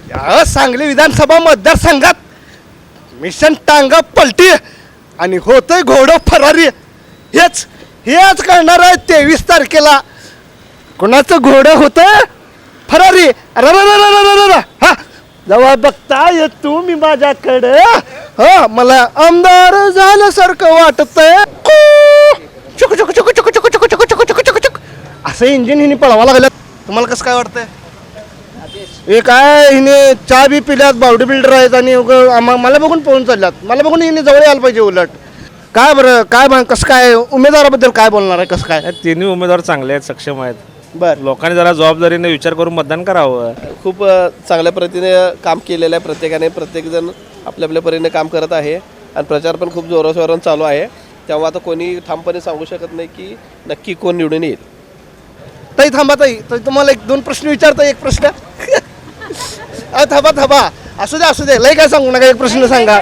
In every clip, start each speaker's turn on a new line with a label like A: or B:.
A: या सांगली विधानसभा मतदारसंघात मिशन टांगा पलटी आणि होतंय घोडं फरारी. हेच हेच करणार आहे 23 तारखेला. कोणाचं घोडं होतं फरारी. हा जेव्हा बघता ये तुम्ही माझ्याकडे हा मला आमदार झाल्यासारखं वाटतंय. चुक चुक चुक चुक चुक चुक चुक चुक चुक चुक असं इंजिन हिने पळवा लागलं. तुम्हाला कसं काय वाटतंय? हे काय हिने चहा बी पिल्यात, बॉडी बिल्डर आहेत आणि मला बघून पळून चालल्यात. मला बघून हिने जवळ यायला पाहिजे. उलट काय बरं काय कसं काय उमेदवाराबद्दल काय बोलणार आहे? कसं काय?
B: तिन्ही उमेदवार चांगले आहेत, सक्षम आहेत.
A: बरं,
B: लोकांनी जरा जबाबदारीने विचार करून मतदान करावं.
C: खूप चांगल्या पद्धतीने काम केलेलं आहे प्रत्येकाने. प्रत्येकजण आपल्या आपल्या परीने काम करत आहे आणि प्रचार पण खूप जोराशोरानं चालू आहे. तेव्हा आता कोणी ठामपणे सांगू शकत नाही की नक्की कोण निवडून येईल.
A: ताई थांबा ताई. तुम्हाला एक दोन प्रश्न विचारता. एक प्रश्न थांबा असू दे लय काय सांगू नका. एक प्रश्न सांगा.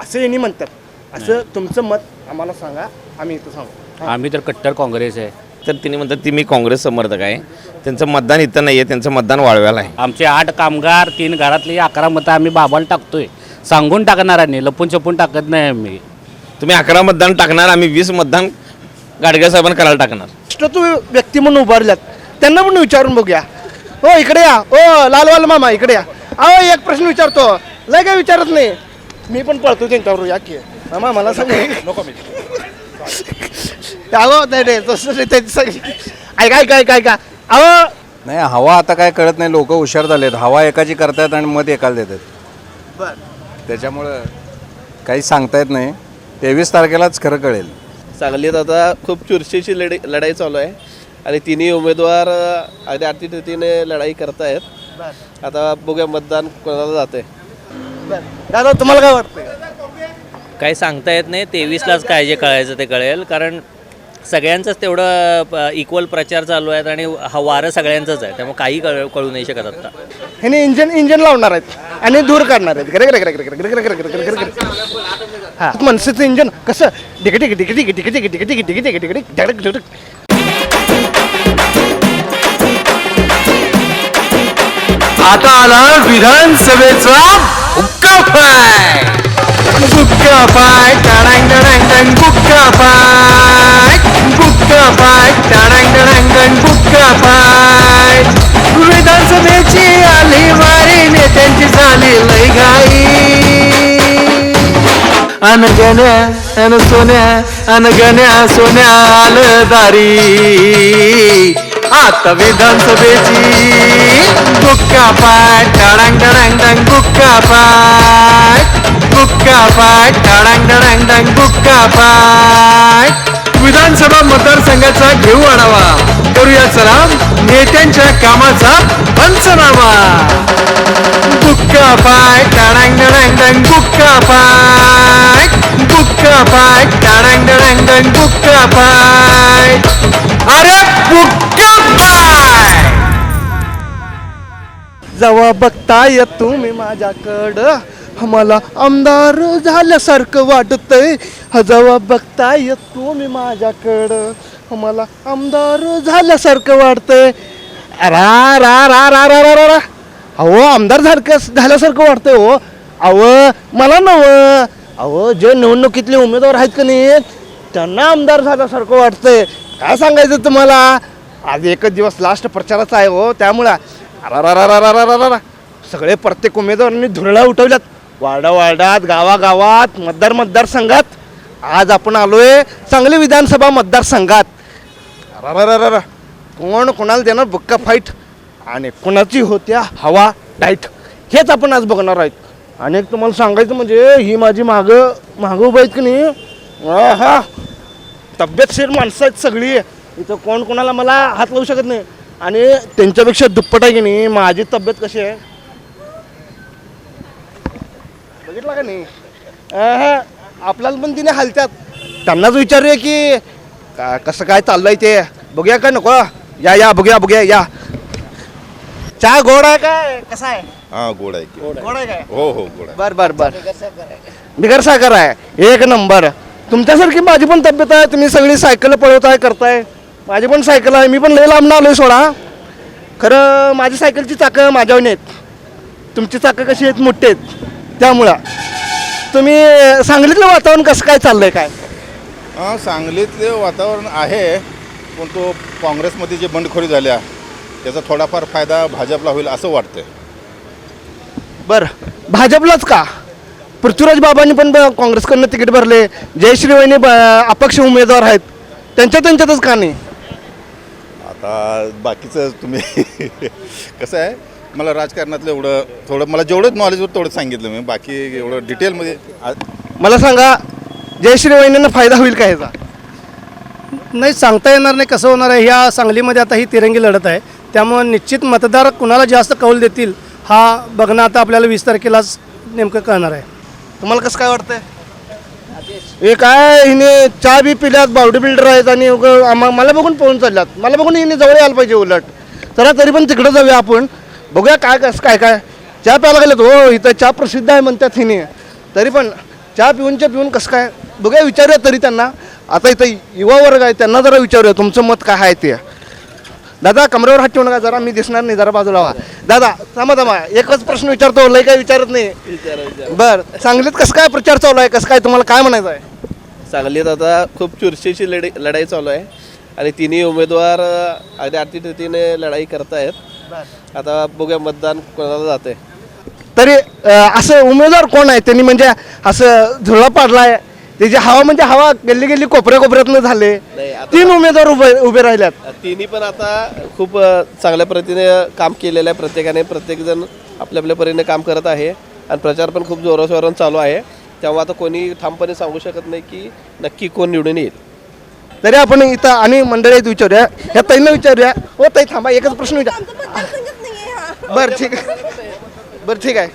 A: असं यांनी म्हणतात. असं तुमचं मत आम्हाला सांगा, आम्ही इथं सांगू.
D: आम्ही तर कट्टर काँग्रेस आहे.
E: तर तिने म्हणतात ती मी काँग्रेस समर्थक आहे. त्यांचं मतदान इथं नाही आहे, त्यांचं मतदान वाळव्याला आहे.
D: आमचे 8 कामगार 3 घरातली 11 मतं आम्ही बाबाला टाकतोय. सांगून टाकणारांनी, लपून छपून टाकत नाही आम्ही.
E: तुम्ही 11 मतदान टाकणार, आम्ही 20 मतदान गाडगे साहेबांना करायला टाकणार.
A: तू व्यक्ती म्हणून उभारल्यात त्यांना पण विचारून बघूया. हो इकडे या. ओ लालवाल मामा इकडे या. अहो एक प्रश्न विचारतो. लय काय विचारत नाही. मी पण पळतो त्यांच्यावर. या की मामा मला सांग. नको मी ऐका. अहो
F: नाही, हवा आता काय कळत नाही. लोक हुशार झालेत. हवा एकाची करतात आणि मत एकाला देतात.
A: बर,
F: त्याच्यामुळं काही सांगता येत नाही. 23 तारखेलाच खरं कळेल.
C: सांगलीत आता खूप चुरशीची लढाई चालू आहे आणि तिन्ही उमेदवार अगदी अटीतटीने लढाई करतायत. आता बघूया मतदान कोणाला जाते.
A: दादा तुम्हाला काय वाटतंय?
G: काही सांगता येत नाही. 23लाच काय जे कळायचं ते कळेल. कारण सगळ्यांचंच तेवढं इक्वल प्रचार चालू आहेत आणि हा वारं सगळ्यांचंच आहे. त्यामुळे काही कळू नाही शकत आता.
A: ह्याने इंजन लावणार आहेत आणि दूर काढणार आहेत. हा मनसेचं इंजन कसं Dick Dick Dick Dick Dick Dick Dick Dick Dick Dick Dick Dick धडक धडक.
H: आता आला विधानसभेचा हुक्का पाय. हुक्का पाय टाडांग डडांग डंग. हुक्का पाय हुक्का पाय टाडांग डडांग डंग. हुक्का पाय. विधानसभेची आली वारी, नेत्यांची झाली लय घाई. अन गण्या अन सोन्या अन गण्या सोन्या आलं दारी. आता विधानसभेची हुक्का पाय टाडांग डडांग डंग. हुक्का पाय हुक्का पाय टाडांग डडांग डंग. हुक्का पाय. विधानसभा मतदारसंघाचा घेऊ आढावा. करूया चला नेत्यांच्या कामाचा पंचनामा. हुक्का पाय टाडांग डडांग डंग. हुक्का पाय हुक्का पाय टाडांग डडांग डंग. हुक्का पाय. अरे हुक्का पाय.
A: जेव्हा बघताय तुम्ही माझ्याकडं मला आमदार झाल्यासारखं वाटतंय. जेव्हा बघताय तुम्ही माझ्याकडं मला आमदार झाल्यासारखं वाटतंय. रा रा रा रा रा रा रा. अहो आमदार झाल्यासारखं वाटतंय. हो अहो मला नवं. अहो जे निवडणुकीतले उमेदवार आहेत का नाही त्यांना आमदार झाल्यासारखं वाटतंय. काय सांगायचं तुम्हाला. आज एकच दिवस लास्ट प्रचाराचा आहे. हो त्यामुळं सगळे प्रत्येक उमेदवारांनी धुरळा उठवल्यात. वार्डात गावागावात मतदारसंघात. आज आपण आलोय सांगली विधानसभा मतदारसंघात. कोण कोणाला देणार बुक्का फाईट आणि कोणाची होत्या हवा टाईट हेच आपण आज बघणार आहेत. आणि तुम्हाला सांगायचं म्हणजे ही माझी मागं उभं आहेत की नाही. हा तब्येतशीर माणसं आहेत सगळी. इथं कोण कोणाला मला हात लावू शकत नाही. आणि त्यांच्यापेक्षा दुप्पट आहे की नाही माझी तब्येत कशी आहे बघितलं का नाही. आपल्याला पण तिने हलत्यात. त्यांनाच विचारूया की कसं काय चाललंय ते बघूया का नको. या बघूया या. चहा गोड आहे काय कसा आहे?
I: हा गोड आहे.
A: गोड आहे काय?
I: हो गोड आहे.
A: बर बिगर साखर आहे. एक नंबर. तुमच्यासारखी माझी पण तब्येत आहे. तुम्ही सगळी सायकल पळवताय करताय. माझी पण सायकल आहे. मी पण लय लांब आलोय सोडा. खरं माझी सायकलची चाकं माझ्यावर आहेत, तुमची चाकं कशी आहेत, मोठी आहेत. त्यामुळं तुम्ही सांगलीतलं वातावरण कसं काय चाललंय काय?
I: सांगलीतले वातावरण आहे, पण तो काँग्रेसमध्ये जे बंडखोरी झाल्या त्याचा थोडाफार फायदा भाजपला होईल असं वाटतंय.
A: बरं, भाजपलाच का? पृथ्वीराज बाबांनी पण काँग्रेसकडनं तिकीट भरले, जयश्री वहिनी अपक्ष उमेदवार आहेत, त्यांच्यातच का नाही?
I: आता बाकीचं तुम्ही कसं आहे, मला राजकारणातलं एवढं थोडं मला जेवढं नॉलेज होतं तेवढं सांगितलं मी, बाकी एवढं डिटेलमध्ये
A: मला सांगा, जयश्री वहिनींना फायदा होईल का ह्याचा?
J: नाही, सांगता येणार नाही कसं होणार आहे. ह्या सांगलीमध्ये आता ही तिरंगी लढत आहे, त्यामुळे निश्चित मतदार कुणाला जास्त कौल देतील हा बघणं आता आपल्याला 20 तारखेलाच नेमकं कळणार आहे.
A: तुम्हाला कसं काय वाटतंय? हे काय, हिने चहा बी पिल्यात, बॉडी बिल्डर आहेत आणि मला बघून पळून चालल्यात. मला बघून हिने जवळ यायला पाहिजे उलट. चला तरी पण तिकडं जाऊया आपण, बघूया काय कसं काय काय. चहा प्यायला गेलेत हो, इथं चहा प्रसिद्ध आहे म्हणतात हिने, तरी पण चहा पिऊन कसं काय बघूया, विचारूया तरी त्यांना. आता इथं युवा वर्ग आहे, त्यांना जरा विचारूया तुमचं मत काय आहे ते. दादा कमरेवर हात ठेवू नका, जरा मी दिसणार नाही, जरा बाजूला व्हा. दादा थांबा, एकच प्रश्न विचारतो, लय काय विचारत नाही. बरं, सांगलीत कसं काय प्रचार चालू आहे, कसं काय, तुम्हाला काय म्हणायचं आहे?
C: सांगलीत आता खूप चुरशीची लढाई चालू आहे आणि तिन्ही उमेदवार अगदी आर्थिक रीतीने लढाई करतायत. आता बघूया मतदान कोणाला जाते.
A: तरी असं उमेदवार कोण आहे त्यांनी म्हणजे असं झुळा पाडलाय, त्याची हवा म्हणजे हवा गल्ली कोपऱ्यातनं झाले.
C: नाही, आता
A: 3 उमेदवार उभे राहिल्यात.
C: तिन्ही पण आता खूप चांगल्या पद्धतीने काम केलेलं आहे. प्रत्येकजण आपल्या परीने काम करत आहे आणि प्रचार पण खूप जोराशोरानं चालू आहे. तेव्हा आता कोणी ठामपणे सांगू शकत नाही की नक्की कोण निवडून येईल.
A: तरी आपण इथं आणि मंडळीत विचारूया, ह्या ताईंना विचारूया. हो ताई थांबा, एकच प्रश्न विचार. बरं ठीक आहे,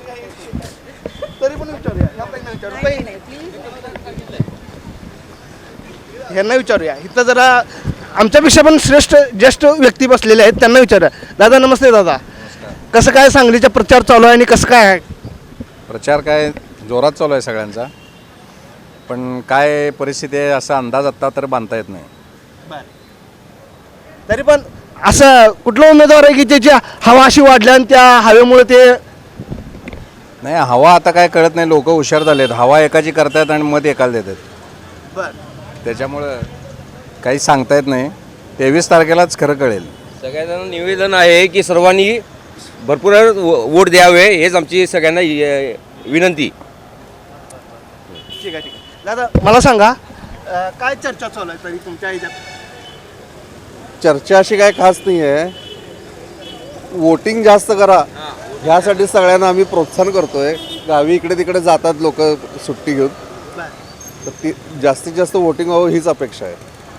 A: तरी पण विचारूया, ह्या ताईंना विचारूया. ह्यांना विचारूया, इथं जरा आमच्यापेक्षा पण श्रेष्ठ ज्येष्ठ व्यक्ती बसलेले आहेत, त्यांना विचारूया. दादा नमस्ते. दादा कसं काय सांगलीचा प्रचार चालू आहे आणि कसं काय आहे?
F: प्रचार काय जोरात चालू आहे सगळ्यांचा, पण काय परिस्थिती आहे असा अंदाज आत्ता तर बांधता येत नाही.
A: तरी पण असं कुठला उमेदवार आहे की त्याची हवा अशी वाढल्या आणि त्या हवेमुळे ते
F: नाही, हवा आता काय कळत नाही, लोक हुशार झालेत, हवा एकाची करतायत आणि मत एकाला देतात. त्याच्यामुळं काही सांगता येत नाही. 23 तारखेलाच खरं कळेल.
K: सगळ्यांना निवेदन आहे की सर्वांनी भरपूर वोट द्यावे, हेच आमची सगळ्यांना विनंती.
A: ठीक आहे. दादा मला सांगा, काय चर्चा चालू आहे तरी तुमच्या ह्याच्यात?
L: चर्चा अशी काय खास नाही आहे, वोटिंग जास्त करा ह्यासाठी सगळ्यांना आम्ही प्रोत्साहन करतोय. गावी इकडे तिकडे जातात लोक सुट्टी घेऊन, तर ती जास्तीत जास्त वोटिंग व्हावं हीच अपेक्षा आहे.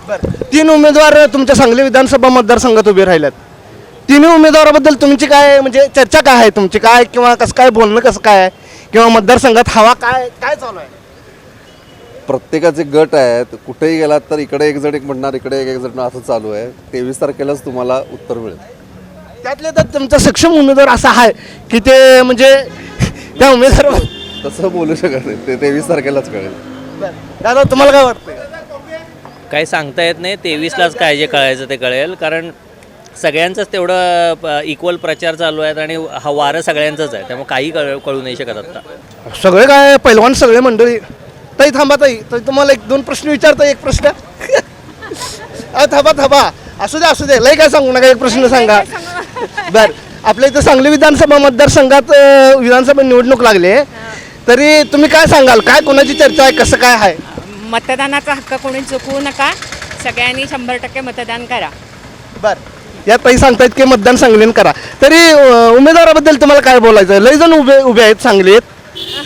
A: बरं, 3 उमेदवार तुमच्या सांगली विधानसभा मतदारसंघात उभे राहिल्यात. 3 उमेदवाराबद्दल तुमची काय म्हणजे चर्चा काय आहे तुमची, काय किंवा कसं काय बोलणं कसं काय आहे, किंवा मतदारसंघात हवा काय चालू आहे?
L: प्रत्येकाचे गट आहेत, कुठेही गेलात तर इकडे एक जण एक म्हणणार, इकडे एक जण असं चालू आहे. 23 तारखेलाच तुम्हाला उत्तर मिळेल.
A: त्यातले तर तुमचा सक्षम उमेदवार असा आहे की ते म्हणजे त्या उमेदवार
L: तसं बोलू शकत नाही, ते 23 तारखेलाच कळेल.
A: दादा तुम्हाला काय वाटतं?
G: काही सांगता येत नाही. 23लाच काय जे कळायचं ते कळेल, कारण सगळ्यांचंच तेवढं इक्वल प्रचार चालू आहेत आणि हा वारं सगळ्यांचंच आहे, त्यामुळे काही कळू नाही शकत आता.
A: सगळे काय पैलवान सगळे मंडळी. ताई थांबा, ताई तुम्हाला 1-2 प्रश्न विचारता. एक प्रश्न थांबा असू दे लय काय सांगू नका, एक प्रश्न सांगा. बरं, आपल्या इथं सांगली विधानसभा मतदारसंघात विधानसभा निवडणूक लागली, तरी तुम्ही काय सांगाल, काय कोणाची चर्चा आहे, कसं काय आहे?
M: मतदानाचा हक्क कोणी चुकवू नका, सगळ्यांनी 100% मतदान करा.
A: बरं, या ताई सांगतायत की मतदान सांगलीन करा. तरी उमेदवाराबद्दल तुम्हाला काय बोलायचं? लय जण उभे आहेत सांगलीत,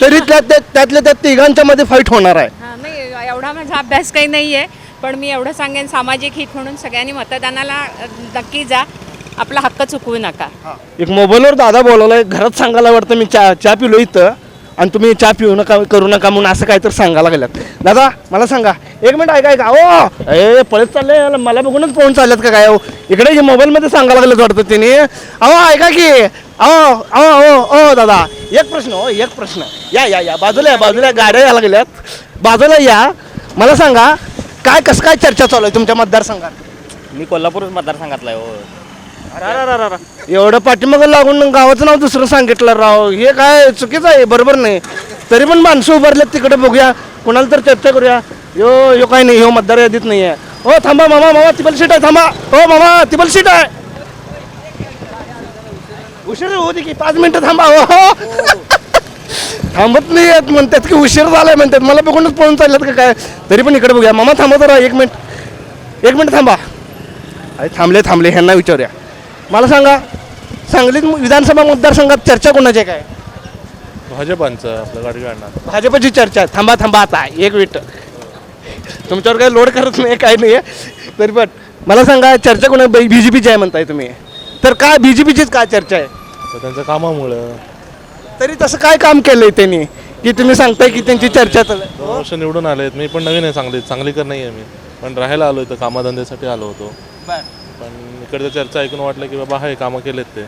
A: तरी त्यातल्या त्या तिघांच्या मध्ये फाईट होणार आहे.
M: नाही, एवढा माझा अभ्यास काही नाही आहे, पण मी एवढं सांगेन, सामाजिक हित म्हणून सगळ्यांनी मतदानाला नक्की जा, आपला हक्क चुकवू नका.
A: एक मोबाईलवर दादा बोलवलाय, घरात सांगायला वाटतं मी चहा पिलो इथं आणि तुम्ही चहा पिऊ नका, करू नका म्हणून असं काहीतरी सांगायला लागल्यात. दादा मला सांगा, 1 मिनिट ऐका. ओ पळत चाललंय, मला बघूनच पोहून चालल्यात का काय? इकडे मोबाईलमध्ये सांगायला लागलं वाटतं तिने. ऐका की ओ दादा, एक प्रश्न या बाजूला गाड्या यायला लागल्यात, बाजूला या. मला सांगा, कसं काय चर्चा चालू आहे तुमच्या मतदारसंघात?
K: मी कोल्हापूर मतदारसंघातला आहे.
A: एवढं पाठीमागं लागून गावाचं नाव दुसरं सांगितलं राव, हे काय चुकीचं आहे, बरोबर नाही. तरी पण माणसं उभारलेत तिकडे, बघूया कुणाला तर चर्चा करूया. यो काय नाही, ह्यो मतदार यादीत नाही आहे. हो थांबा मामा टिबल सीट आहे, थांबा. हो मामा टिबल सीट आहे. उशीर होती की 5 मिनिटं थांबा. हो थांबत नाही आहेत म्हणतात की उशीर झालाय म्हणतात, मला बघूनच पळून चालल्यात का काय. तरी पण इकडे बघूया. मामा थांबा जरा, 1 मिनिट थांबा. अरे थांबले ह्यांना विचारूया. मला सांगा, सांगलीत विधानसभा मतदारसंघात चर्चा कोणाची आहे काय?
B: भाजपांचं आपलं गाडी काढणार.
A: भाजपची चर्चा. थांबा आता 1 मिनिट. तुमच्यावर काही लोड करत नाही, काय नाही आहे. तरी पण मला सांगा, चर्चा कोणा BJPची आहे म्हणताय तुम्ही, तर काय BJPचीच काय चर्चा आहे?
B: तर त्यांच्या कामामुळं
A: तरी तसं काय काम केलंय त्यांनी की तुम्ही सांगताय की त्यांची चर्चा चालू आहे?
B: 2 वर्ष निवडून आले आहेत. मी पण नवीन आहे सांगलीकर नाही आहे मी, पण राहायला आलो इथं, कामाधंद्यासाठी आलो होतो. पण इकडच्या चर्चा ऐकून वाटलं की बाबा हे कामं केलेत ते.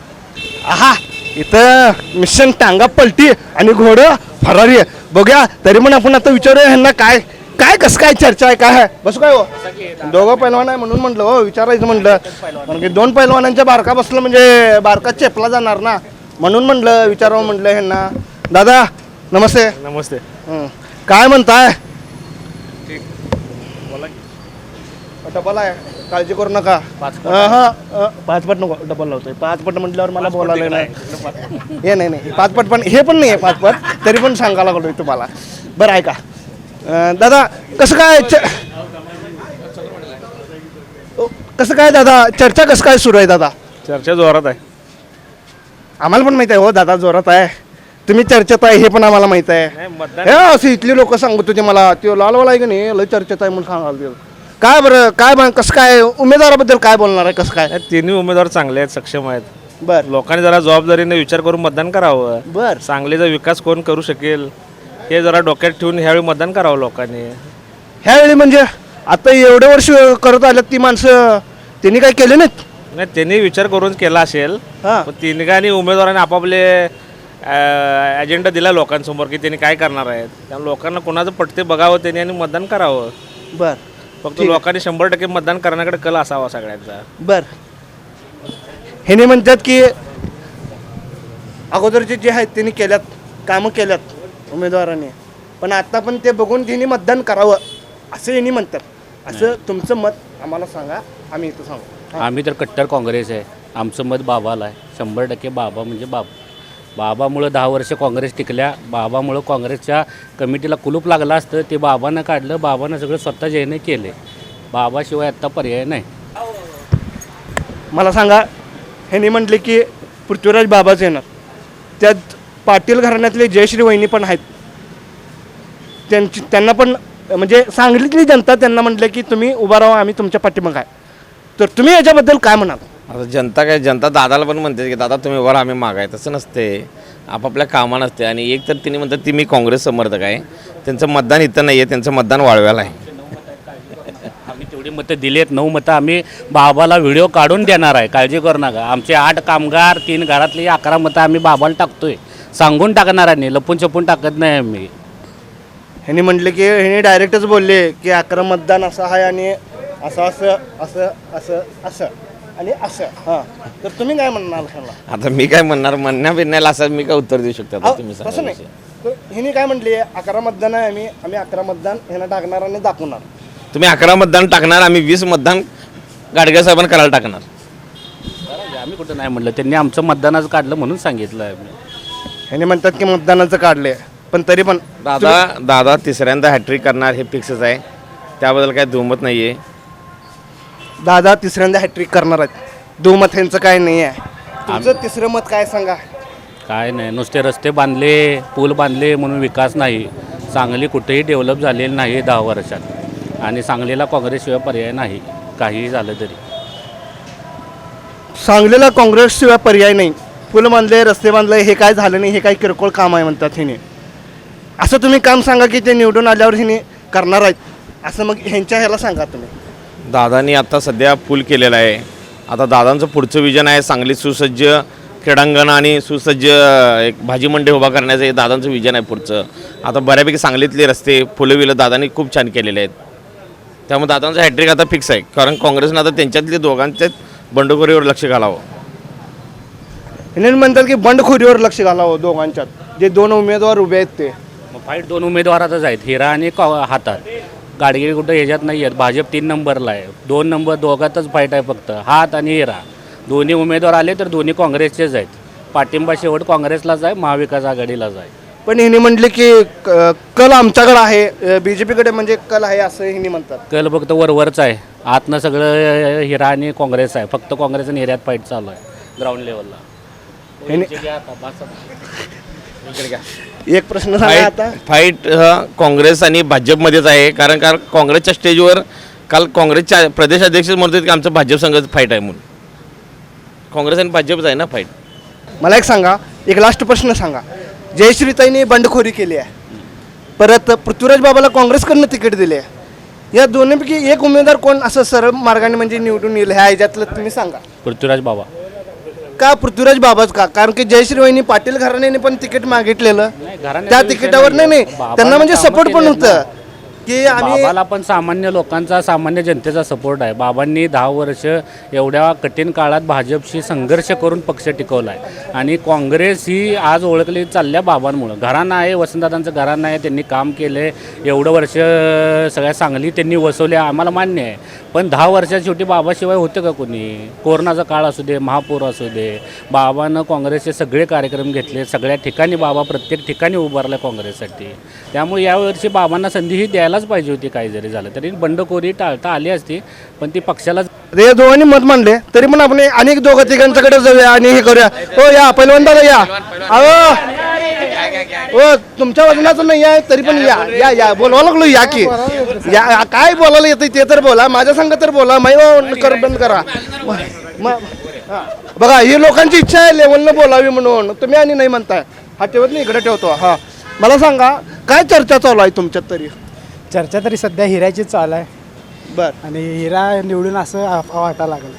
A: आहा, इथं मिशन टांगा पलटी आणि घोडं फरारी आहे. बघूया. तरी पण आपण आता विचारूया ह्यांना काय कसं काय चर्चा आहे, काय आहे. बसू काय हो, दोघं पैलवान आहे म्हणून म्हटलं हो विचारायचं म्हटलं, कारण की 2 पैलवानांच्या बारका बसलं म्हणजे बारका चेपला जाणार ना, म्हणून म्हटलं विचारावं म्हटलं ह्यांना. दादा नमस्ते.
B: नमस्ते.
A: काय म्हणताय? डबल आहे, काळजी करू नका. 5 पट नको, डबल लावतोय. 5 पट म्हटल्यावर मला बोलायला नाही. हे नाही 5 पट, पण हे पण नाही आहे 5 पट, तरी पण सांगायला लागलोय तुम्हाला. बरं आहे का दादा, कसं काय दादा, चर्चा कसं काय सुरू आहे दादा?
B: चर्चा जोरात आहे.
A: आम्हाला पण माहित आहे हो दादा, जोरात आहे. तुम्ही चर्चेत आहे हे पण आम्हाला माहित आहे. हे असं इथली लोक सांगत होते मला, ते लालवाला आहे की नाही लय चर्चेत आहे म्हणून सांगाल. काय बरं, कसं काय उमेदवाराबद्दल काय बोलणार आहे, कसं काय?
B: तिन्ही उमेदवार चांगले आहेत, सक्षम आहेत.
A: बरं
B: लोकांनी जरा जबाबदारीने विचार करून मतदान करावं.
A: बरं.
B: सांगलीचा विकास कोण करू शकेल हे जरा डोक्यात ठेवून ह्यावेळी मतदान करावं लोकांनी.
A: ह्यावेळी म्हणजे आता एवढे वर्ष करत आल्यात ती माणसं, त्यांनी काय केले नाहीत?
B: नाही, त्यांनी विचार करून केला असेल,
A: हां.
B: पण तिन्ही उमेदवारांनी आपापले अजेंडा दिला लोकांसमोर की त्यांनी काय करणार आहेत. त्यामुळे लोकांना कोणाचं पटते बघावं त्यांनी आणि मतदान करावं.
A: बर
B: फक्त लोकांनी 100% मतदान करण्याकडे कल असावा सगळ्यांचा.
A: बर हे म्हणतात की अगोदरचे जे आहेत त्यांनी केल्यात, कामं केल्यात उमेदवारांनी, पण आता पण ते बघून त्यांनी मतदान करावं असं यांनी म्हणतात. असं तुमचं मत आम्हाला सांगा, आम्ही इथं सांगू.
D: आम्ही तर कट्टर काँग्रेस आहे. आमचं मत बाबाला आहे. 100% बाबा म्हणजे बाबामुळं 10 वर्ष काँग्रेस टिकल्या. बाबामुळं काँग्रेसच्या कमिटीला कुलूप लागलं असतं, ते बाबानं काढलं. बाबानं सगळं स्वतः जयने केले. बाबाशिवाय आत्ता पर्याय नाही.
A: मला सांगा, ह्यांनी म्हटले की पृथ्वीराज बाबाच येणार, त्यात पाटील घराण्यातले जयश्री वहिनी पण आहेत. त्यांना पण म्हणजे सांगलीतली जनता त्यांना म्हटलं की तुम्ही उभा राहा, आम्ही तुमच्या पाठीमागे आहे. तर तुम्ही याच्याबद्दल काय म्हणाल?
E: आता जनता दादाला पण म्हणते की दादा तुम्ही वर आम्ही मागाय, तसं नसते. आपापल्या कामा नसते. आणि एक तर तिने म्हणतात ती मी काँग्रेस समर्थक आहे, त्यांचं मतदान इथं नाही आहे, त्यांचं मतदान वाळव्याला आहे.
D: आम्ही तेवढी मतं दिलेत, 9 मतं आम्ही बाबाला व्हिडिओ काढून देणार आहे, काळजी करू नका. आमचे 8 कामगार, 3 घरातली 11 मतं आम्ही बाबाला टाकतोय, सांगून टाकणार आहे, लपून छपून टाकत नाही आम्ही.
A: ह्यांनी म्हटले की ह्यांनी डायरेक्टच बोलले की 11 मतदान असं आहे आणि असं असं असं असं असं आणि असं. हां, तर तुम्ही काय म्हणणार ह्याला?
E: आता मी काय म्हणणार, म्हणण्याला असं मी काय उत्तर देऊ शकतो आता तुम्ही
A: तसं
E: सांगा.
A: नाही. तर ह्यांनी काय म्हटले, 11 मतदान आहे, आम्ही 11 मतदान ह्यांना टाकणार आणि दाखवणार.
E: तुम्ही 11 मतदान टाकणार, आम्ही 20 मतदान गाडगे साहेबांना करायला टाकणार.
D: आम्ही कुठं नाही म्हटलं, त्यांनी आमचं मतदानाचं काढलं म्हणून सांगितलं आहे.
A: ह्यांनी म्हणतात की मतदानाचं काढले, पण तरी पण
E: दादा तिसऱ्यांदा हॅट्रिक करणार हे फिक्सच आहे, त्याबद्दल काही दुमत नाही आहे.
A: दादा तिसऱ्यांदा हॅट्रिक करणार आहेत, दुमत ह्यांचं काय नाही आहे. तुमचं तिसरं मत काय सांगा?
D: काय नाही, नुसते रस्ते बांधले, पूल बांधले म्हणून विकास नाही. सांगली कुठेही डेव्हलप झालेली नाही 10 वर्षात, आणि सांगलीला काँग्रेसशिवाय पर्याय नाही, काहीही झालं तरी.
A: सांगलीला काँग्रेसशिवाय पर्याय नाही. पूल बांधले, रस्ते बांधले, हे काय झालं नाही, हे काय किरकोळ काम आहे म्हणतात ह्याने. असं तुम्ही काम सांगा की ते निवडून आल्यावर ह्याने करणार आहेत, असं मग ह्यांच्या ह्याला सांगा तुम्ही.
E: दादांनी आता सध्या पूल केलेला आहे. आता दादांचं पुढचं विजन आहे सांगली सुसज्ज क्रीडांगण आणि सुसज्ज एक भाजी मंडई उभा करण्याचं हे दादांचं विजन आहे पुढचं. आता बऱ्यापैकी सांगलीतले रस्ते फुलं विलं दादांनी खूप छान केलेले आहेत, त्यामुळे दादांचं हॅट्रिक आता फिक्स आहे. कारण काँग्रेसनं आता त्यांच्यातले बंडखोरीवर लक्ष घालावं.
A: हे म्हणतात की बंडखोरीवर लक्ष घालावं दोघांच्यात, जे दोन उमेदवार उभे आहेत ते.
D: मग फाईट दोन उमेदवारातच आहेत, हिरा आणि हातात. गाडगे कुठं ह्याच्यात नाही आहेत. भाजप 3 नंबरला आहे, 2 नंबर दोघातच फाईट आहे फक्त, हात आणि हिरा. दोन्ही उमेदवार आले तर दोन्ही काँग्रेसचेच आहेत. पाठिंबा शेवट काँग्रेसलाच आहे, महाविकास आघाडीलाच आहे.
A: पण हिने म्हटले की कल आमच्याकडे आहे, बीजेपीकडे म्हणजे कल आहे असं हिने म्हणतात.
D: कल फक्त वरवरच आहे, आतनं सगळं हिरा आणि काँग्रेस आहे. फक्त काँग्रेस आणि हिऱ्यात फाईट चालू आहे ग्राउंड लेवलला.
A: एक प्रश्न सांगा आता.
E: फाईट काँग्रेस आणि भाजपमध्येच आहे. कारण काँग्रेसच्या स्टेजवर काल काँग्रेसच्या प्रदेशाध्यक्ष म्हणतात की आमचं भाजप संघाचं फाईट आहे म्हणून. काँग्रेस आणि भाजपच आहे ना फाईट.
A: मला एक सांगा, एक लास्ट प्रश्न सांगा. जयश्रीताईंनी बंडखोरी केली आहे, परत पृथ्वीराज बाबाला काँग्रेसकडनं तिकीट दिले आहे. या दोन्हीपैकी एक उमेदवार कोण असं सरळ मार्गाने म्हणजे निवडून येईल ह्या ह्याच्यातलं तुम्ही सांगा.
D: पृथ्वीराज बाबा.
A: का पृथ्वीराज बाबाच का? कारण की जयश्रीवाहिनी पाटील घराण्याने पण तिकीट मागितलेलं, त्या तिकिटावर नाही त्यांना म्हणजे सपोर्ट पण होतं की आम्ही.
D: बाबाला पण सामान्य लोकांचा, सामान्य जनतेचा सपोर्ट आहे. बाबांनी 10 वर्ष एवढ्या कठीण काळात भाजपशी संघर्ष करून पक्ष टिकवला आहे. आणि काँग्रेस ही आज ओळखली चालल्या बाबांमुळं. घराणं आहे, वसंतदादांचं घराणं आहे, त्यांनी काम केलं आहे. एवढं वर्ष सगळ्या सांगली त्यांनी वसवल्या, आम्हाला मान्य आहे. पण 10 वर्षात शेवटी बाबाशिवाय होतं का कोणी? कोरोनाचा काळ असू दे, महापूर असू दे, बाबानं काँग्रेसचे सगळे कार्यक्रम घेतले. सगळ्या ठिकाणी बाबा प्रत्येक ठिकाणी उभारला काँग्रेससाठी. त्यामुळे यावर्षी बाबांना संधी ही द्यायलाच पाहिजे होती. काही जरी झालं तरी बंडखोरी टाळता आली असती, पण ती पक्षाला.
A: हे दोघांनी मत मांडले तरी पण आपण अनेक दोघं तिघांच्याकडे जाऊया आणि हे करूया. हो या पैलवान दादा या. हो तुमच्या वजनाचं नाही आहे तरी पण या या या बोलवा लागलो या की या. काय बोलायला येतं ते तर बोला, माझ्या संग तर बोला. बंद करा. बघा ही लोकांची इच्छा आहे लेवलनं बोलावी म्हणून, तुम्ही आणि नाही म्हणताय. हा ठेवत नाही, इकडे ठेवतो. हा मला सांगा काय चर्चा चालू आहे तुमच्यात तरी?
J: चर्चा तरी सध्या हिऱ्याची चालू आहे.
A: बरं
J: आणि हिरा निवडून असं वाटायला लागलं.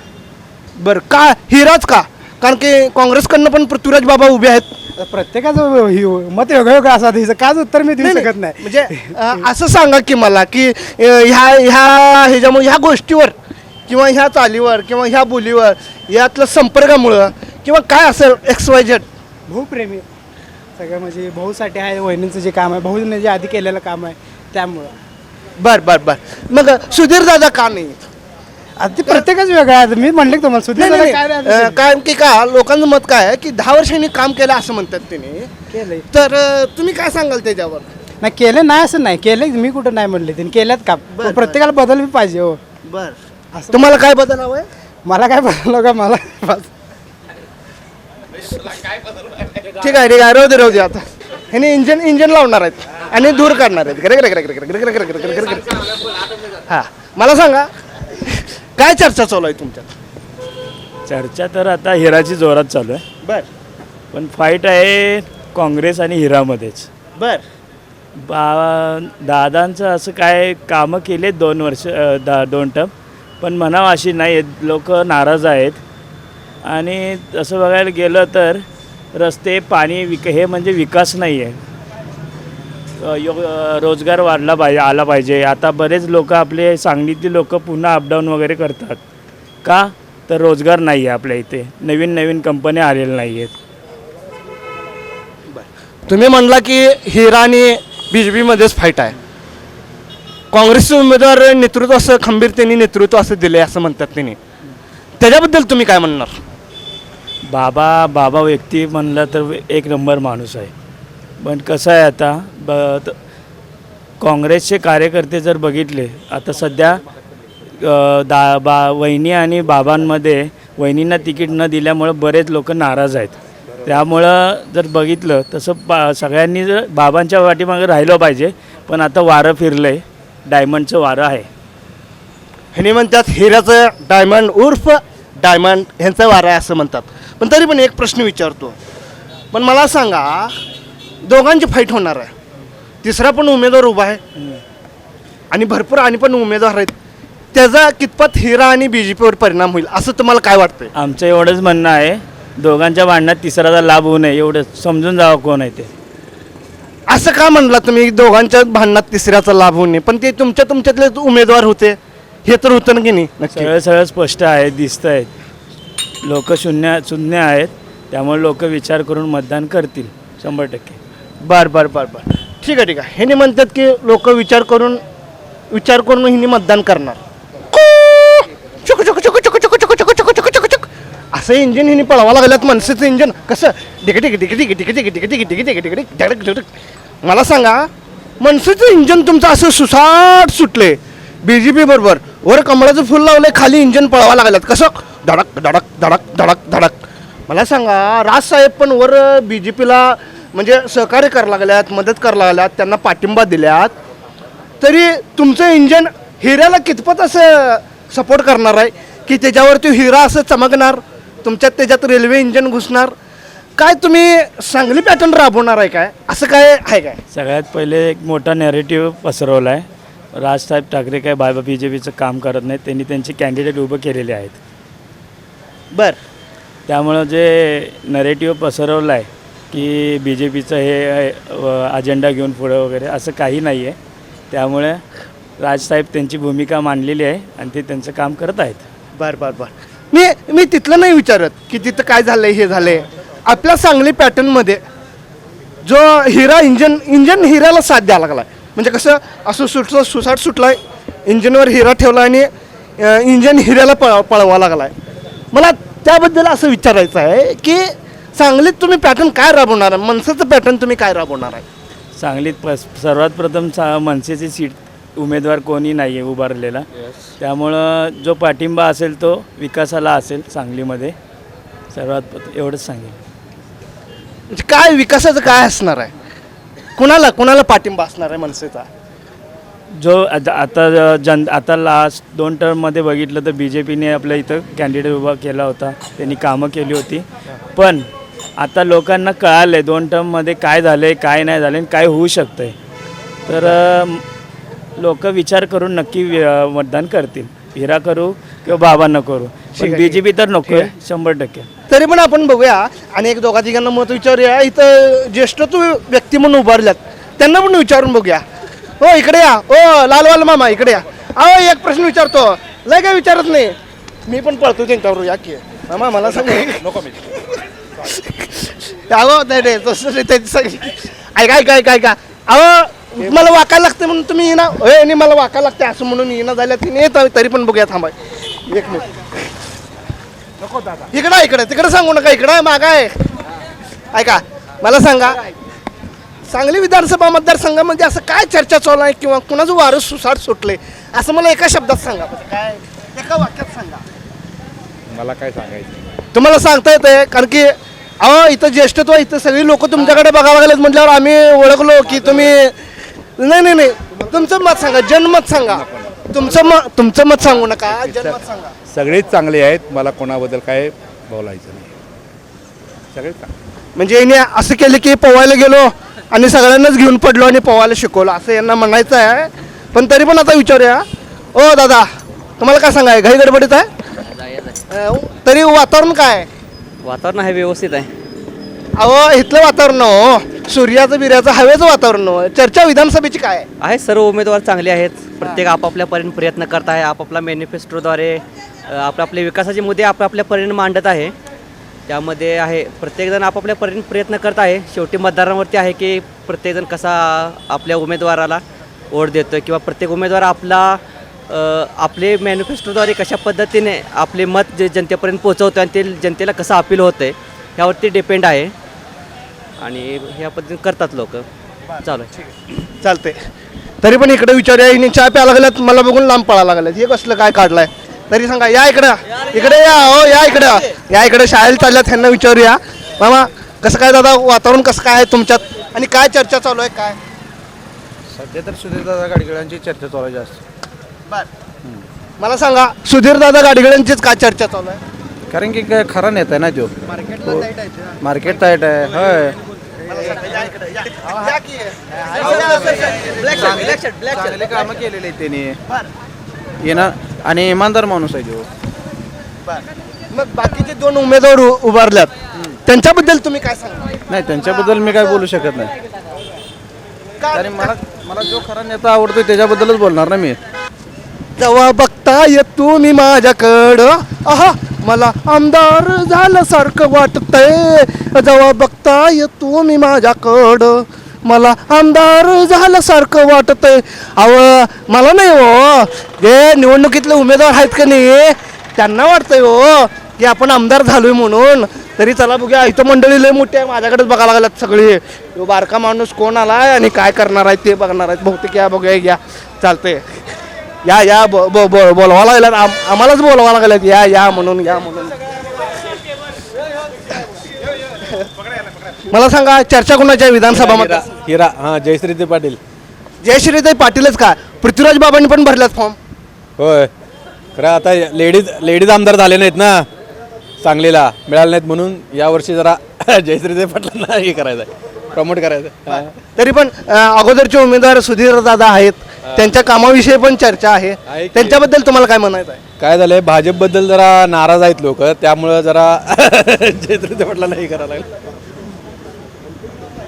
A: बरं का हिराच का? कारण की काँग्रेसकडनं पण पृथ्वीराज बाबा उभे आहेत.
J: प्रत्येकाचं मत वेगळं वेगळं असं त्याचं काच उत्तर मी देऊ शकत नाही.
A: म्हणजे असं सांगा की मला की ह्याच्यामुळे ह्या गोष्टीवर किंवा ह्या चालीवर किंवा ह्या बोलीवर यातलं संपर्कामुळं किंवा काय असेल XYZ.
J: भाऊप्रेमी सगळं म्हणजे भाऊसाठी आहे. वहिनींचं जे काम आहे, भाऊने जे आधी केलेलं काम आहे त्यामुळं.
A: बर बर बर. मग सुधीर दादा का नाही?
J: आता ते प्रत्येकच वेगळं आहे. मी म्हणले की तुम्हाला सुधीर दादा काय नाही
A: कारण की का लोकांचं मत काय आहे की 10 वर्षांनी काम केलं असं म्हणतात त्यांनी.
J: केलंय.
A: तर तुम्ही काय सांगाल त्याच्यावर?
J: नाही केलं नाही असं नाही केलं. मी कुठं नाही म्हणले त्यांनी केल्यात काम.
A: बरं.
J: प्रत्येकाला बदल बी पाहिजे. हो
A: बर. तुम्हाला काय बदल हवंय?
J: मला काय बदल का मला
A: ठीक आहे ठीक आहे, राहू दे आता. ह्याने इंजन लावणार आहेत आणि दूर काढणार आहेत. हा मला सांगा काय चर्चा चालू आहे तुमच्यात?
N: चर्चा तर आता हिराची जोरात चालू आहे.
A: बर
N: पण फाईट आहे काँग्रेस आणि हिरामध्येच.
A: बर.
N: दादांचं असं काय कामं केले 2 वर्ष 2 टर्म, पण म्हणावं अशी नाही. लोक नाराज आहेत. आणि असं बघायला गेलं तर रस्ते, पाणी, हे म्हणजे विकास नाही आहे. रोजगार वाढला पाहिजे, आला पाहिजे. आता बरेच लोक आपले सांगलीतली लोक पुन्हा अपडाऊन वगैरे करतात. का तर रोजगार नाही आहे आपल्या इथे, नवीन कंपन्या आलेल्या नाही आहेत.
A: तुम्ही म्हणला की हिरा आणि BJPमध्येच फाईट आहे. काँग्रेसचे उमेदवार नेतृत्व असं खंबीरतेने नेतृत्व असं दिले असं म्हणतात त्यांनी. त्याच्याबद्दल तुम्ही काय म्हणणार?
N: बाबा व्यक्ती म्हणलं तर 1 नंबर माणूस आहे. पण कसं आहे आता काँग्रेसचे कार्यकर्ते जर बघितले आता सध्या वहिनी आणि बाबांमध्ये वहिनींना तिकीट न दिल्यामुळं बरेच लोक नाराज आहेत. त्यामुळं जर बघितलं तसं सगळ्यांनी जर बाबांच्या पाठीमागे राहिलं पाहिजे. पण आता वारं फिरलं आहे, डायमंडचं वारं आहे.
A: ह्याने म्हणतात हिऱ्याचं डायमंड उर्फ डायमंड ह्यांचं वारं आहे असं म्हणतात. पण तरी पण एक प्रश्न विचारतो. पण मला सांगा दोघांची फाईट होणार आहे, तिसरा पण उमेदवार उभा आहे आणि भरपूर आणि पण उमेदवार आहेत. त्याचा कितपत हिरा आणि BJPवर परिणाम होईल असं तुम्हाला काय वाटतंय?
N: आमचं एवढंच म्हणणं आहे, दोघांच्या भांडणात तिसऱ्याचा लाभ होऊ नये, एवढंच समजून जावं कोण आहे ते.
A: असं का म्हणला तुम्ही दोघांच्या भांडणात तिसऱ्याचा लाभ होऊ नये? पण ते तुमच्यातले उमेदवार होते, हे तर होतं ना की नाही?
N: सगळं स्पष्ट आहे, दिसत आहे. लोक शून्य आहेत, त्यामुळे लोक विचार करून मतदान करतील 100%.
A: बर बर बर बर ठीक आहे ह्याने म्हणतात की लोक विचार करून हिने मतदान करणार. चुक चुक चुक चुक चुक चुक चुक चुक चुक चुक चुक असं इंजिन हिने पळवा लागल्यात. मनसेचं इंजिन कसं Dick Dick Dick Dick Dick Dick Dick Dick Dick Dick Dick Dick धडक धडक. मला सांगा मनसेचं इंजिन तुमचं असं सुसाट सुटले BJP बरोबर, वर कमळाचं फुल लावलंय, खाली इंजिन पळवा लागल्यात कसं धडक धडक धडक धडक धडक. मला सांगा राजसाहेब पण वर BJPला म्हणजे सहकार्य करायला लागल्यात, मदत करायला लागल्यात, त्यांना पाठिंबा दिल्यात, तरी तुमचं इंजन हिऱ्याला कितपत असं सपोर्ट करणार आहे की त्याच्यावरती हिरा असं चमकणार, तुमच्यात त्याच्यात रेल्वे इंजन घुसणार काय? तुम्ही सांगली पॅटर्न राबवणार आहे काय, असं काय आहे काय?
N: सगळ्यात पहिले एक मोठा नॅरेटिव्ह पसरवला आहे. राजसाहेब ठाकरे काय BJPचं काम करत नाहीत, त्यांनी त्यांचे कॅन्डिडेट उभं केलेले आहेत.
A: बर
N: त्यामुळं जे नरेटिव्ह पसरवलं आहे की BJPचं हे अजेंडा घेऊन पुढं वगैरे असं काही नाही आहे. त्यामुळे राजसाहेब त्यांची भूमिका मांडलेली आहे आणि ते त्यांचं काम करत आहेत.
A: बर बर बर मी तिथलं नाही विचारत की तिथं काय झालंय हे झालंय. आपल्या सांगली पॅटर्नमध्ये जो हिरा इंजन हिऱ्याला साथ द्यायला लागला, म्हणजे कसं असं सुसाट सुटलाय, इंजिनवर हिरा ठेवला आणि इंजन हिऱ्याला पळवा लागलाय. मला त्याबद्दल असं विचारायचं आहे की सांगलीत तुम्ही पॅटर्न काय राबवणार आहे, मनसेचं पॅटर्न तुम्ही काय राबवणार आहे?
N: सांगलीत सर्वात प्रथम मनसेची सीट उमेदवार कोणी नाही आहे उभारलेला, त्यामुळं जो पाठिंबा असेल तो विकासाला असेल सांगलीमध्ये. सर्वात प्रथम एवढंच सांगेल.
A: म्हणजे काय विकासाचं काय असणार आहे, कुणाला पाठिंबा असणार आहे मनसेचा?
N: जो आता लास्ट 2 टर्ममध्ये बघितलं तर BJPने आपल्या इथं कॅन्डिडेट उभा केला होता, त्यांनी कामं केली होती. पण आता लोकांना कळालं आहे 2 टर्ममध्ये काय झालं आहे, काय नाही झालं आणि काय होऊ शकतं आहे. तर लोक विचार करून नक्की मतदान करतील. हिरा करू किंवा बाबांना करू, पण BJP तर नको आहे 100%.
A: तरी पण आपण बघूया आणि एक दोघा तिघांना मत विचारूया. इथं ज्येष्ठ व्यक्ती म्हणून उभारल्यात त्यांना पण विचारून बघूया. हो इकडे या, ओ लालवाल मामा इकडे या. अहो एक प्रश्न विचारतो, लय काय विचारत नाही, मी पण पळतो त्यांच्यावर. या की मामा मला सांग नको मी अहो नाही तसं ऐका अहो मला वाकायला लागते म्हणून तुम्ही येणार होय, आणि मला वाकायला लागते असं म्हणून येणं झाल्या तिने येत तरी पण बघूया. थांबाय 1 मिनिट. नको दादा इकडे तिकडे सांगू नका, इकडं मागाय. ऐका मला सांगा सांगली विधानसभा मतदारसंघामध्ये असं काय चर्चा चालू आहे किंवा कुणाचं वारं सुसाट सुटले असं मला एका शब्दात सांगा, काय एका वाक्यात सांगा.
F: मला काय सांगायचं
A: तुम्हाला सांगता येतंय कारण की अहो इथं ज्येष्ठत्व, इथं सगळी लोक तुमच्याकडे बघायला लागलेत म्हटल्यावर आम्ही ओळखलो की तुम्ही नाही तुमचं मत सांगा, जनमत सांगा. तुमचं मत सांगू नका, जनमत सांगा.
F: सगळेच चांगले आहेत, मला कोणाबद्दल काय बोलायचं नाही, सगळेच चांगले.
A: म्हणजे याने असं केलं की पोवायला गेलो आणि सगळ्यांनाच घेऊन पडलो आणि पोवायला शिकवलं असं यांना म्हणायचं आहे. पण तरी पण आता विचारूया, ओ दादा तुम्हाला काय सांगाय, घाई गडबडीत आहे? तरी वातावरण काय?
G: वातावरण आहे व्यवस्थित आहे.
A: अहो इथलं वातावरण हो सूर्याचं बिर्याचं हवेचं वातावरण हो. चर्चा विधानसभेची काय
G: आहे? सर्व उमेदवार चांगले आहेत, प्रत्येक आपापल्या परीने प्रयत्न करत आहे, आपापल्या मॅनिफेस्टोद्वारे आपले विकासाचे मुद्दे आपापल्या परीने मांडत आहे. त्यामध्ये आहे प्रत्येकजण आपापल्या परीने प्रयत्न करत आहे. शेवटी मतदारांवरती आहे की प्रत्येकजण कसा आपल्या उमेदवाराला वोट देतो किंवा प्रत्येक उमेदवार आपले मॅनिफेस्टोद्वारे कशा पद्धतीने आपले मत जनतेपर्यंत पोहोचवतो आणि ते जनतेला कसं अपील होतं आहे ह्यावरती डिपेंड आहे आणि ह्या पद्धतीने करतात लोक. चालू आहे
A: चालते. तरी पण इकडे विचारूया, हिने चहा प्यायला लागल्यात, मला बघून लांब पळायला लागल्यात. हे कसलं काय काढलाय तरी सांगा. या इकडे या, हो या इकडे शाळेला चालल्यात, ह्यांना विचारूया. मामा कसं काय दादा वातावरण कसं काय आहे तुमच्यात आणि काय चर्चा चालू आहे काय?
F: सध्या तर सुधीरदादा गाडगिळांची चर्चा चालू आहे जास्त.
A: मला सांगा सुधीरदादा गाडगिळांचीच काय चर्चा चालू आहे?
F: कारण की काय खरा नेता आहे ना तो, मार्केट टाईट आहे. होय चांगले कामं केलेले आहेत त्यांनी येणार आणि इमानदार माणूस आहे तो.
A: मग बाकीचे 2 उमेदवार उभारल्यात त्यांच्याबद्दल तुम्ही काय सांगा?
F: नाही त्यांच्याबद्दल मी काय बोलू शकत नाही, कारण मला जो खरा नेता आवडतो त्याच्याबद्दलच बोलणार ना मी.
A: जेव्हा बघताय तुम्ही माझ्याकडं आहा मला आमदार झाल्यासारखं वाटतंय. जेव्हा बघताय तुम्ही माझ्याकडं मला आमदार झाल्यासारखं वाटतंय. अहो मला नाही हो, जे निवडणुकीतले उमेदवार आहेत का नाही त्यांना वाटतंय हो की आपण आमदार झालोय म्हणून. तरी चला बघूया, इथं मंडळी लय मोठी आहे, माझ्याकडेच बघायला लागल्यात सगळी. तो बारका माणूस कोण आलाय आणि काय करणार आहे ते बघणार आहेत बहुतेक. या बघूया, घ्या चालतंय. या बोलवा लागल्यात, आम्हालाच बोलवा लागल्यात, या म्हणून, या म्हणून. मला सांगा, चर्चा कोणाच्या विधानसभा मध्ये?
F: हिरा हां जयश्रीते पाटील.
A: जयश्रीताई पाटीलच का? पृथ्वीराज बाबांनी पण भरल्यात फॉर्म.
F: होय खरं आता लेडीज आमदार झाले नाहीत ना, सांगलीला मिळाले नाहीत, म्हणून यावर्षी जरा जयश्रीते पाटलांना हे करायचं आहे, प्रमोट करायचं आहे.
A: तरी पण अगोदरचे उमेदवार सुधीर दादा आहेत, त्यांच्या कामाविषयी पण चर्चा आहे. त्यांच्याबद्दल तुम्हाला काय म्हणायचं आहे?
F: काय झालंय, भाजपबद्दल जरा नाराज आहेत लोक, त्यामुळं जरा जयश्रीते पाटलांना हे करायला लागलं.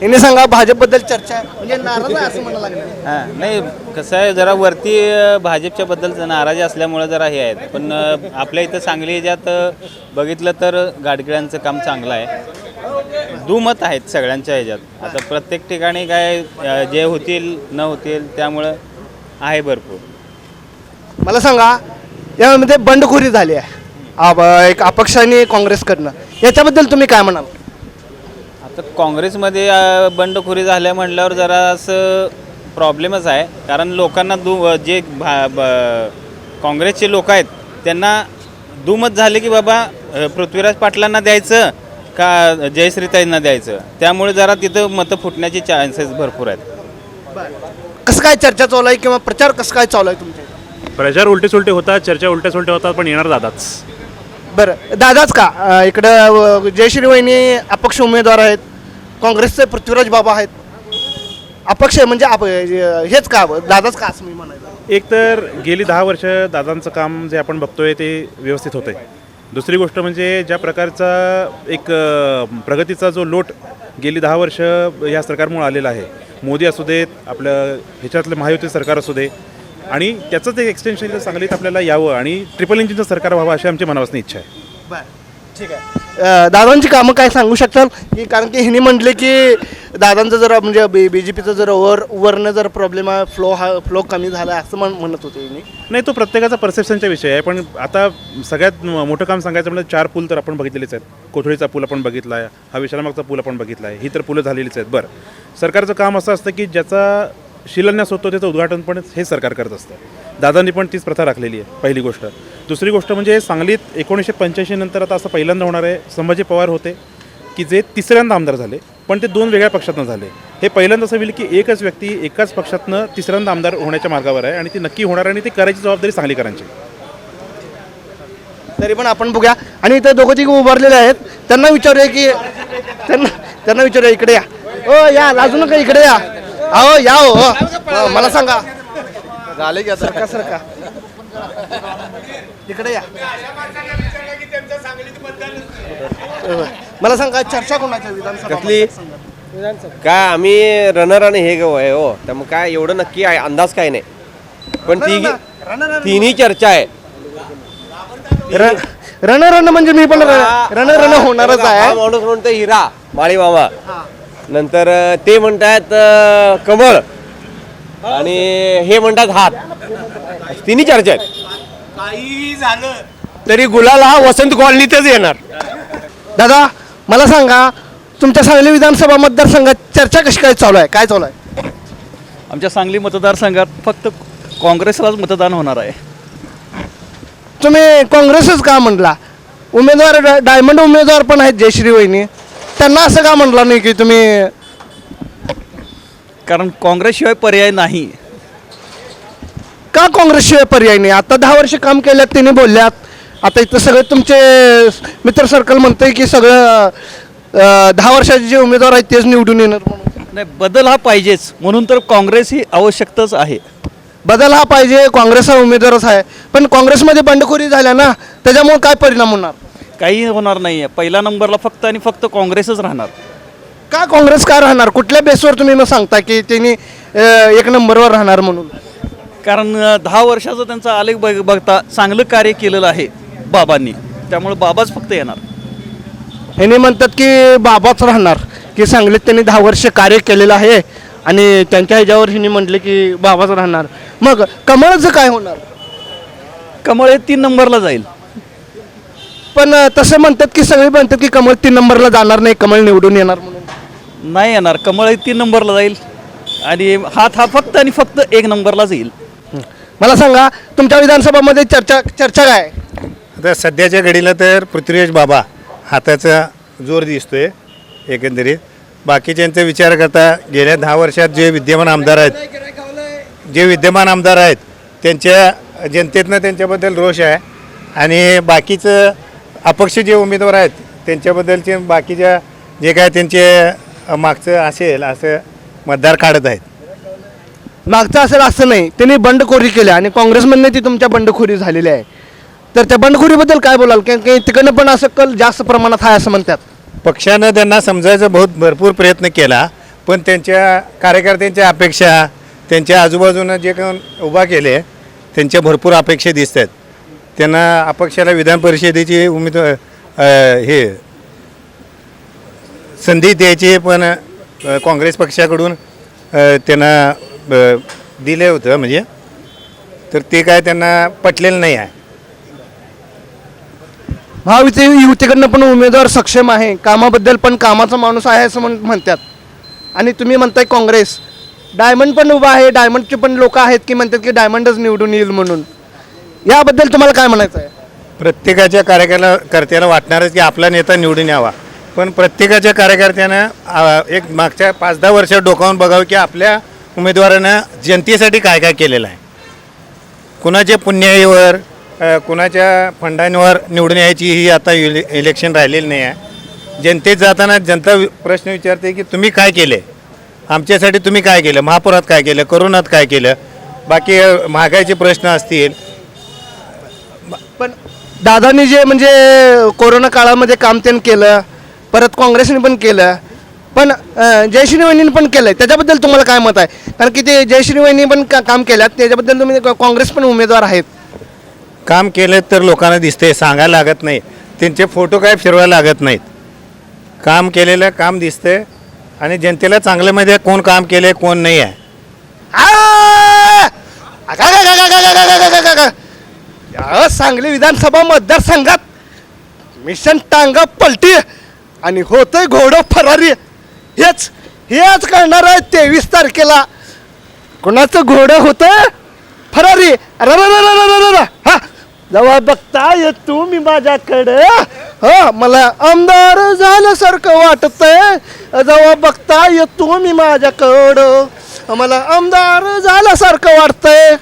A: यांनी सांगा, भाजपबद्दल चर्चा आहे म्हणजे नाराज आहे असं म्हणायला लागलं.
O: हां नाही कसं आहे, जरा वरती भाजपच्या बद्दल नाराजी असल्यामुळे जरा हे आहेत. पण आपल्या इथं सांगली ह्याच्यात बघितलं तर गाडगिळांचं काम चांगलं आहे, दुमत आहेत सगळ्यांच्या ह्याच्यात. आता प्रत्येक ठिकाणी काय जे होतील न होतील त्यामुळं आहे भरपूर.
A: मला सांगा, यामध्ये बंडखोरी झाली आहे एक अपक्षाने काँग्रेसकडनं, याच्याबद्दल तुम्ही काय म्हणाल?
O: आता काँग्रेसमध्ये बंडखोरी झाल्या म्हटल्यावर जरा असं प्रॉब्लेमच आहे. कारण लोकांना जे काँग्रेसचे लोक आहेत त्यांना दुमत झाले की बाबा पृथ्वीराज पाटलांना द्यायचं का जयश्रीताईंना द्यायचं, त्यामुळे जरा तिथं मतं फुटण्याचे चान्सेस भरपूर आहेत.
A: कसं काय चर्चा चालू आहे किंवा प्रचार कसं काय चालू आहे तुमचे?
B: प्रचार उलटे सुलटे होतात, चर्चा उलटे सुलटे होतात, पण येणार दादाच.
A: बरं, दादाच का? इकडं जयश्री वहिनी अपक्ष उमेदवार आहेत, काँग्रेसचे पृथ्वीराज बाबा आहेत, अपक्ष म्हणजे हेच का, दादाच का असं मी म्हणायचं?
B: एक तर गेली 10 वर्ष दादांचं काम जे आपण बघतोय ते व्यवस्थित होतं आहे. दुसरी गोष्ट म्हणजे ज्या प्रकारचा एक प्रगतीचा जो लोट गेली 10 वर्ष या सरकारमुळे आलेला आहे, मोदी असू देत, आपलं ह्याच्यातलं महायुती सरकार असू दे, आणि त्याचंच एक एक्सटेन्शन सांगलीत आपल्याला यावं आणि ट्रिपल इंजिनचं सरकार व्हावं अशी आमची मनापासून इच्छा आहे.
A: बरं, ठीक आहे. दादांची कामं काय सांगू शकताल की? कारण की हिने म्हटले की दादांचं जरा म्हणजे BJPचं जर वरनं जर प्रॉब्लेम आहे, फ्लो कमी झाला असं म्हणत होते हिने.
B: नाही, तो प्रत्येकाचा परसेप्शनचा विषय आहे. पण आता सगळ्यात मोठं काम सांगायचं म्हणजे 4 पूल तर आपण बघितलेलेच आहेत. कोथळीचा पूल आपण बघितला आहे, हा विश्रामबागचा पूल आपण बघितला आहे, ही तर पुलं झालेलीच आहेत. बरं, सरकारचं काम असं असतं की ज्याचा शिलान्यास होतो त्याचं उद्घाटन पण हे सरकार करत असतं. दादांनी पण तीच प्रथा राखलेली आहे, पहिली गोष्ट. दुसरी गोष्ट म्हणजे सांगलीत 1985 नंतर आता असं पहिल्यांदा होणार आहे, संभाजी पवार होते की जे तिसऱ्यांदा आमदार झाले, पण ते 2 वेगळ्या पक्षातनं झाले. हे पहिल्यांदा असं होईल की एकच व्यक्ती एकाच पक्षातनं तिसऱ्यांदा आमदार होण्याच्या मार्गावर आहे, आणि ती नक्की होणार, आणि ती करायची जबाबदारी सांगलीकरांची.
A: तरी पण आपण बघूया. आणि इथं दोघं तिघ उभारलेले आहेत, त्यांना विचारूया की त्यांना विचारूया, इकडे या. हो या, लाजू नका, इकडे या. अहो या हो, मला सांगा,
C: झाले की आता
A: सरका इकडे या. मला सांगा, चर्चा कोणाच्या विधानसभा?
K: कसली? काय आम्ही रनर आणि हे गव आहे हो, त्यामुळे काय एवढं नक्की आहे अंदाज काय नाही, पण तिन्ही चर्चा आहे.
A: रण म्हणजे मी पण रण होणारच आहे.
K: माणूस म्हणतो हिरा माळी मामा, नंतर ते म्हणतात कमळ, आणि हे म्हणतात हात. तिन्ही चर्चा आहेत.
C: काही झालं तरी गुलाल हा वसंत कॉलनीतच येणार.
A: दादा मला सांगा, तुमच्या सांगली विधानसभा मतदारसंघात चर्चा कशी काय चालू आहे? काय चालू आहे?
G: आमच्या सांगली मतदारसंघात फक्त काँग्रेसलाच मतदान होणार आहे.
A: तुम्ही काँग्रेसच का म्हटला? उमेदवार डायमंड उमेदवार पण आहेत जयश्री वहिनी, त्यांना असं का म्हटलं नाही की तुम्ही?
G: कारण काँग्रेसशिवाय पर्याय नाही.
A: का काँग्रेसशिवाय पर्याय नाही? आता 10 वर्ष काम केल्यात त्यांनी बोलल्यात. आता इथं सगळे तुमचे मित्र सर्कल म्हणतंय की सगळं 10 वर्षाचे जे उमेदवार आहेत तेच निवडून येणार म्हणून.
G: नाही, बदल हा पाहिजेच, म्हणून तर काँग्रेस ही आवश्यकताच आहे.
A: बदल हा पाहिजे, काँग्रेस हा उमेदवारच आहे, पण काँग्रेसमध्ये बंडखोरी झाल्या ना, त्याच्यामुळे काय परिणाम होणार?
G: काही होणार नाही आहे. पहिल्या नंबरला फक्त आणि फक्त काँग्रेसच राहणार.
A: का काँग्रेस का राहणार? कुठल्या बेसवर तुम्ही मग सांगता की त्यांनी 1 नंबरवर राहणार म्हणून?
P: कारण 10 वर्षाचं त्यांचा आलेख बघता चांगलं कार्य केलेलं आहे बाबांनी, त्यामुळे बाबाच फक्त येणार.
A: ह्यांनी म्हणतात की बाबाच राहणार, की सांगलीत त्यांनी 10 वर्ष कार्य केलेलं आहे आणि त्यांच्या ह्याच्यावर ह्यांनी म्हटले की बाबाच राहणार. मग कमळचं काय होणार?
P: कमळ हे 3 नंबरला जाईल.
A: पण तसं म्हणतात की सगळे म्हणतात की कमळ 3 नंबरला जाणार नाही, कमळ निवडून येणार म्हणून.
P: नाही येणार, कमळ हे 3 नंबरला जाईल आणि हात हा फक्त आणि फक्त 1 नंबरलाच येईल.
A: मला सांगा तुमच्या विधानसभामध्ये चर्चा काय आहे?
Q: आता सध्याच्या घडीला तर पृथ्वीराज बाबा हाताचा जोर दिसतोय एकंदरीत. बाकीच्यांचा विचार करता गेल्या 10 वर्षात जे विद्यमान आमदार आहेत त्यांच्या जनतेतनं त्यांच्याबद्दल रोष आहे आणि बाकीचं अपक्ष जे उमेदवार आहेत त्यांच्याबद्दलचे बाकीच्या जे काय त्यांचे मागचं असेल असं मतदार काढत आहेत.
A: मागचं असेल असं नाही, त्यांनी बंडखोरी केली आणि काँग्रेसमधनं ती तुमच्या बंडखोरी झालेली आहे. तर त्या बंडखोरीबद्दल काय बोलाल? की तिकडनं पण असं कल जास्त प्रमाणात आहे असं म्हणतात.
Q: पक्षानं त्यांना समजायचा भरपूर प्रयत्न केला, पण त्यांच्या कार्यकर्त्यांच्या अपेक्षा त्यांच्या आजूबाजूनं जे कोण उभा केले त्यांच्या भरपूर अपेक्षा दिसत आहेत. त्यांना अपक्षाला विधान परिषदेची हे संधी द्यायची, पण काँग्रेस पक्षाकडून त्यांना दिले होतं म्हणजे, तर ते काय त्यांना पटलेलं नाही आहे.
A: युतीकडनं पण उमेदवार सक्षम आहे, कामाबद्दल पण कामाचा माणूस आहे असं म्हणतात. आणि तुम्ही म्हणताय काँग्रेस, डायमंड पण उभा आहे, डायमंडचे पण लोक आहेत की म्हणतात की डायमंडच निवडून येईल म्हणून. याबद्दल तुम्हाला काय म्हणायचं आहे?
Q: प्रत्येकाच्या कार्यकर्त्याला वाटणारच की आपला नेता निवडून यावा, पण प्रत्येकाच्या कार्यकर्त्यानं एक मागच्या 5-10 वर्षात डोकावून बघावं की आपल्या उमेदवारानं जनतेसाठी काय काय केलेलं आहे. कुणाच्या पुण्याईवर कुणाच्या फंडांवर निवडून यायची ही आता इलेक्शन राहिलेली नाही आहे. जनतेत जाताना जनता प्रश्न विचारते की तुम्ही काय केले, आमच्यासाठी तुम्ही काय केलं, महापुरात काय केलं, कोरोनात काय केलं, बाकी महागाईचे प्रश्न असतील.
A: पण दादांनी जे म्हणजे कोरोना काळामध्ये काम त्यांनी केलं, परत काँग्रेसने पण केलं, पण जयश्री वहिनींनी पण केलं आहे, त्याच्याबद्दल तुम्हाला काय मत आहे? कारण की ते जयश्री वहिनी पण काम केल्यात, त्याच्याबद्दल तुम्ही काँग्रेस पण उमेदवार आहेत.
Q: काम केलं तर लोकांना दिसते, सांगायला लागत नाही, त्यांचे फोटो काय फिरवायला लागत नाहीत. काम केलेलं काम दिसते आणि जनतेला चांगलं माहिती आहे कोण काम केले कोण नाही आहे.
A: सांगली विधानसभा मतदारसंघात मिशन टांगा पलटी आणि होतंय घोडं फरारी. हेच करणार आहे 23 तारखेला. कोणाचं घोडं होतं फरारी. हा जेव्हा बघता ये तुम्ही माझ्याकडे, हा मला आमदार झाल्यासारखं वाटतंय. जेव्हा बघता ये तुम्ही माझ्याकडं, मला आमदार झाल्यासारखं वाटतंय.